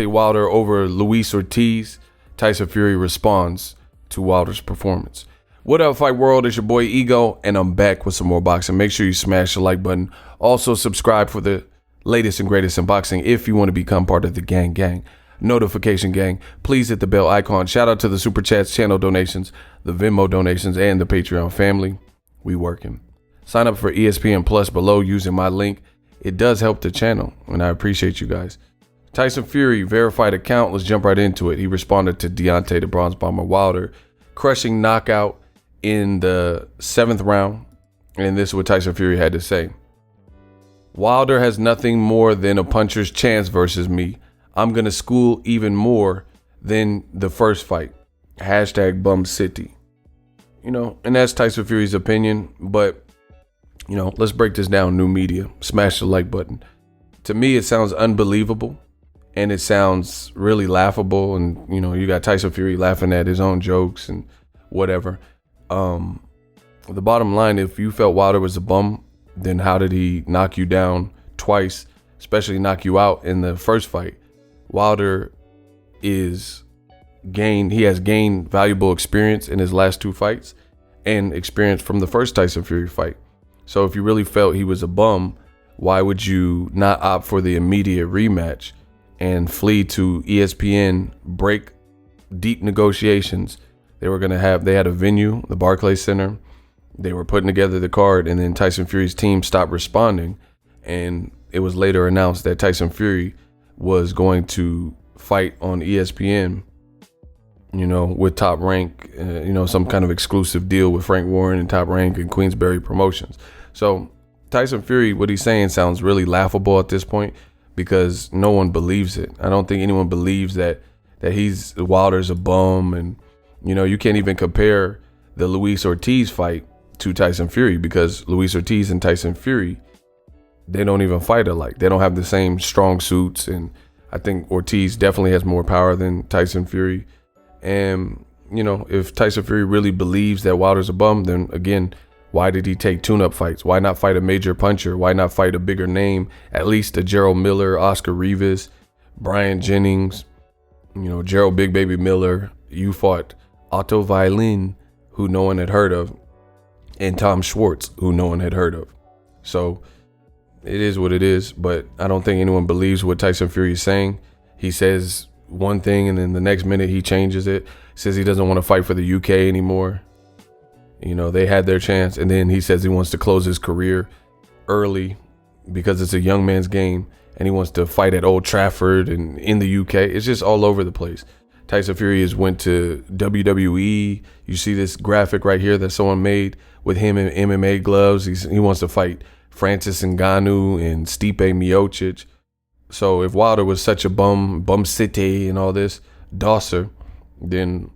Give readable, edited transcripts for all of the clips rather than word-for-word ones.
Wilder over Luis Ortiz. Tyson Fury responds to Wilder's performance. What up, Fight World? It's your boy Ego, and I'm back with some more boxing. Make sure you smash the like button. Also, subscribe for the latest and greatest in boxing if you want to become part of the gang. Notification gang. Please hit the bell icon. Shout out to the Super Chats, channel donations, the Venmo donations, and the Patreon family. We working. Sign up for ESPN Plus below using my link. It does help the channel, and I appreciate you guys. Tyson Fury, verified account. Let's jump right into it. He responded to Deontay, the Bronze Bomber Wilder, crushing knockout in the 7th round. And this is what Tyson Fury had to say. Wilder has nothing more than a puncher's chance versus me. I'm going to school even more than the first fight. Hashtag Bum City. You know, and that's Tyson Fury's opinion. But, you know, let's break this down. New media. Smash the like button. To me, it sounds unbelievable. And it sounds really laughable. And, you know, you got Tyson Fury laughing at his own jokes and whatever. The bottom line, if you felt Wilder was a bum, then how did he knock you down twice, especially knock you out in the first fight? Wilder he has gained valuable experience in his last 2 fights and experience from the first Tyson Fury fight. So if you really felt he was a bum, why would you not opt for the immediate rematch and flee to ESPN, break deep negotiations? They had a venue, the Barclays Center. They were putting together the card, and then Tyson Fury's team stopped responding. And it was later announced that Tyson Fury was going to fight on ESPN, you know, with Top Rank, some kind of exclusive deal with Frank Warren and Top Rank and Queensberry Promotions. So Tyson Fury, what he's saying sounds really laughable at this point because no one believes it. I don't think anyone believes that Wilder's a bum. And, you know, you can't even compare the Luis Ortiz fight to Tyson Fury because Luis Ortiz and Tyson Fury, they don't even fight alike. They don't have the same strong suits. And I think Ortiz definitely has more power than Tyson Fury. And, you know, if Tyson Fury really believes that Wilder's a bum, then again, why did he take tune-up fights? Why not fight a major puncher? Why not fight a bigger name? At least a Gerald Miller, Oscar Rivas, Brian Jennings, you know, Gerald Big Baby Miller. You fought Otto Violin, who no one had heard of, and Tom Schwartz, who no one had heard of. So it is what it is, but I don't think anyone believes what Tyson Fury is saying. He says one thing and then the next minute he changes it, says he doesn't want to fight for the UK anymore. You know, they had their chance, and then he says he wants to close his career early because it's a young man's game, and he wants to fight at Old Trafford and in the UK. It's just all over the place. Tyson Fury has went to WWE. You see this graphic right here that someone made with him in MMA gloves. He wants to fight Francis Ngannou and Stipe Miocic. So if Wilder was such a bum city and all this, Dosser, then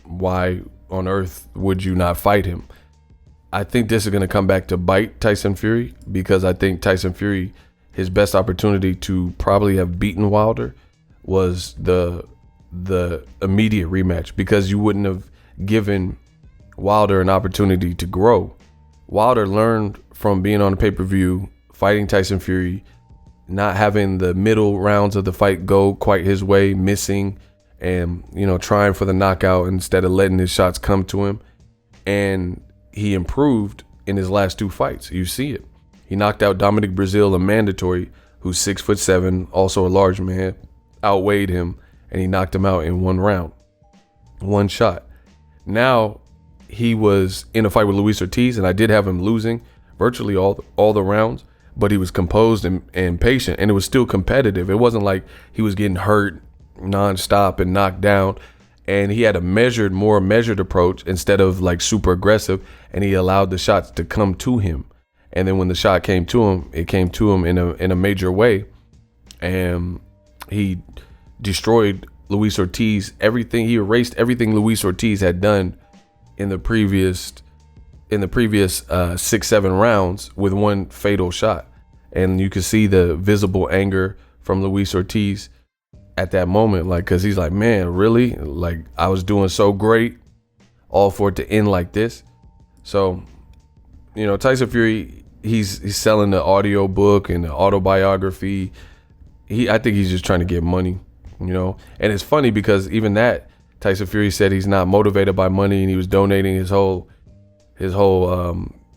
why on earth would you not fight him? I think this is going to come back to bite Tyson Fury because I think Tyson Fury, his best opportunity to probably have beaten Wilder was the immediate rematch because you wouldn't have given Wilder an opportunity to grow. Wilder learned from being on the pay-per-view, fighting Tyson Fury, not having the middle rounds of the fight go quite his way, missing, and, you know, trying for the knockout instead of letting his shots come to him. And he improved in his last 2 fights. You see it. He knocked out Dominic Breazeale, a mandatory, who's 6'7", also a large man, outweighed him, and he knocked him out in 1 round, 1 shot. Now he was in a fight with Luis Ortiz, and I did have him losing virtually all the rounds, but he was composed and patient, and it was still competitive. It wasn't like he was getting hurt nonstop and knocked down, and he had a more measured approach instead of like super aggressive, and he allowed the shots to come to him. And then when the shot came to him, it came to him in a major way, and he destroyed Luis Ortiz. He erased everything Luis Ortiz had done in the previous 6-7 rounds with 1 fatal shot. And you could see the visible anger from Luis Ortiz at that moment, like, because he's like, man, really? Like, I was doing so great, all for it to end like this. So, you know, Tyson Fury, he's selling the audio book and the autobiography. I think he's just trying to get money, you know. And it's funny because even that, Tyson Fury said he's not motivated by money, and he was donating his whole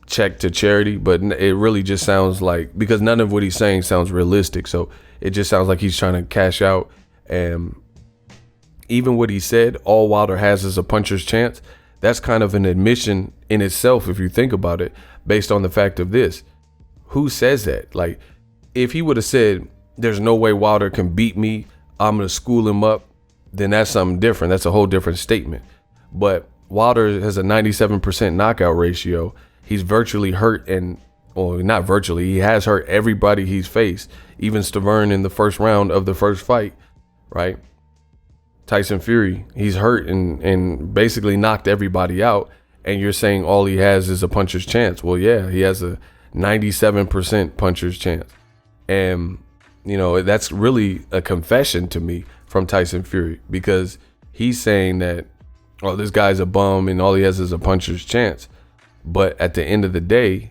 check to charity. But it really just sounds like, because none of what he's saying sounds realistic, so it just sounds like he's trying to cash out. And even what he said, all Wilder has is a puncher's chance. That's kind of an admission in itself if you think about it, based on the fact of this. Who says that? Like, if he would have said, there's no way Wilder can beat me, I'm going to school him up, then that's something different. That's a whole different statement. But Wilder has a 97% knockout ratio. He's virtually hurt, and, well, not virtually, he has hurt everybody he's faced, even Stavern in the first round of the first fight, right? Tyson Fury, he's hurt and basically knocked everybody out, and you're saying all he has is a puncher's chance. Well, yeah, he has a 97% puncher's chance. And, you know, that's really a confession to me from Tyson Fury, because he's saying that, oh, this guy's a bum and all he has is a puncher's chance. But at the end of the day,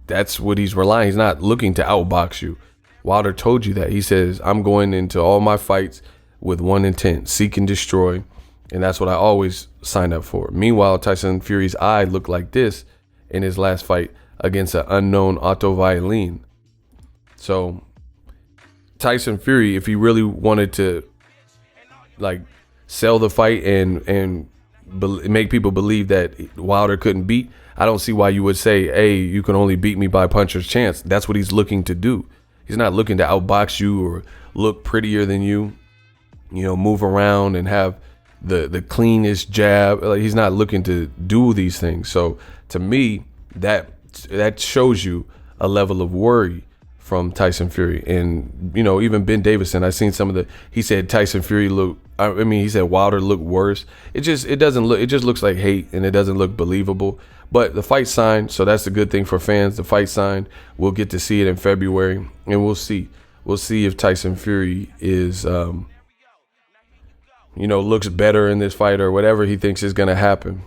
that's what he's relying. He's not looking to outbox you. Wilder told you that. He says, I'm going into all my fights with one intent, seek and destroy. And that's what I always sign up for. Meanwhile, Tyson Fury's eye looked like this in his last fight against an unknown Otto Violin. So Tyson Fury, if he really wanted to like sell the fight and make people believe that Wilder couldn't beat, I don't see why you would say, hey, you can only beat me by puncher's chance. That's what he's looking to do. He's not looking to outbox you or look prettier than you, you know, move around and have the cleanest jab. Like, he's not looking to do these things. So to me, that shows you a level of worry from Tyson Fury. And, you know, even Ben Davison, I seen some of he said Tyson Fury he said Wilder looked worse. It just looks like hate, and it doesn't look believable. But the fight's signed, so that's a good thing for fans. The fight's signed. We'll get to see it in February, and we'll see. We'll see if Tyson Fury is, looks better in this fight or whatever he thinks is going to happen.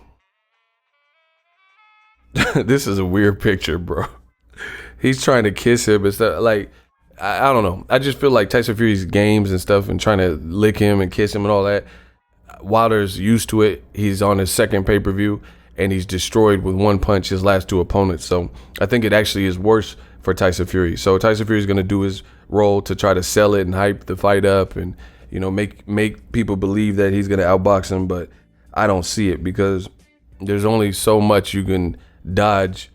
This is a weird picture, bro. He's trying to kiss him and stuff. Like, I don't know. I just feel like Tyson Fury's games and stuff and trying to lick him and kiss him and all that, Wilder's used to it. He's on his second pay-per-view, and he's destroyed with one punch his last two opponents. So I think it actually is worse for Tyson Fury. So Tyson Fury is going to do his role to try to sell it and hype the fight up and, you know, make people believe that he's going to outbox him. But I don't see it, because there's only so much you can dodge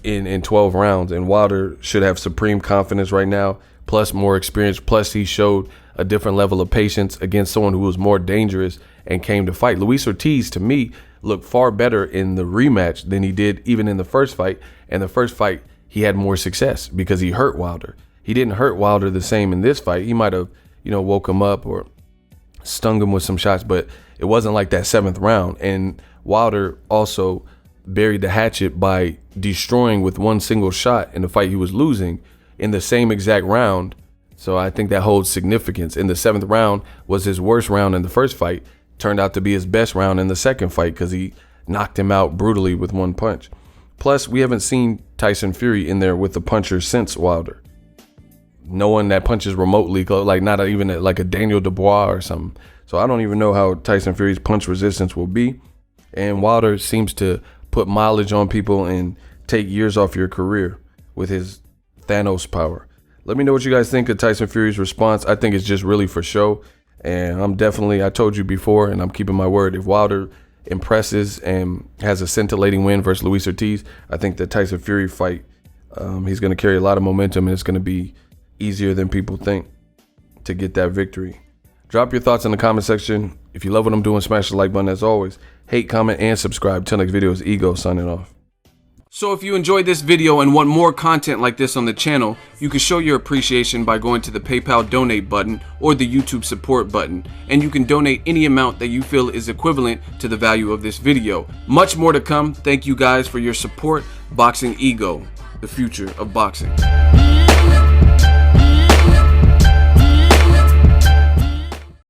in 12 rounds. And Wilder should have supreme confidence right now, plus more experience. Plus he showed a different level of patience against someone who was more dangerous and came to fight. Luis Ortiz, to me, looked far better in the rematch than he did even in the first fight. And the first fight, he had more success because he hurt Wilder. He didn't hurt Wilder the same in this fight. He might have, woke him up or stung him with some shots, but it wasn't like that seventh round. And Wilder also buried the hatchet by destroying with one single shot in the fight he was losing in the same exact round. So I think that holds significance. In the seventh round was his worst round in the first fight. Turned out to be his best round in the second fight because he knocked him out brutally with one punch. Plus, we haven't seen Tyson Fury in there with a puncher since Wilder. No one that punches remotely, like not even like a Daniel Dubois or something. So I don't even know how Tyson Fury's punch resistance will be. And Wilder seems to put mileage on people and take years off your career with his Thanos power. Let me know what you guys think of Tyson Fury's response. I think it's just really for show. And I told you before, and I'm keeping my word, if Wilder impresses and has a scintillating win versus Luis Ortiz, I think the Tyson Fury fight, he's going to carry a lot of momentum, and it's going to be easier than people think to get that victory. Drop your thoughts in the comment section. If you love what I'm doing, smash the like button as always. Hate, comment, and subscribe. Till next video is Ego signing off. So if you enjoyed this video and want more content like this on the channel, you can show your appreciation by going to the PayPal donate button or the YouTube support button, and you can donate any amount that you feel is equivalent to the value of this video. Much more to come. Thank you guys for your support. Boxing Ego, the future of boxing.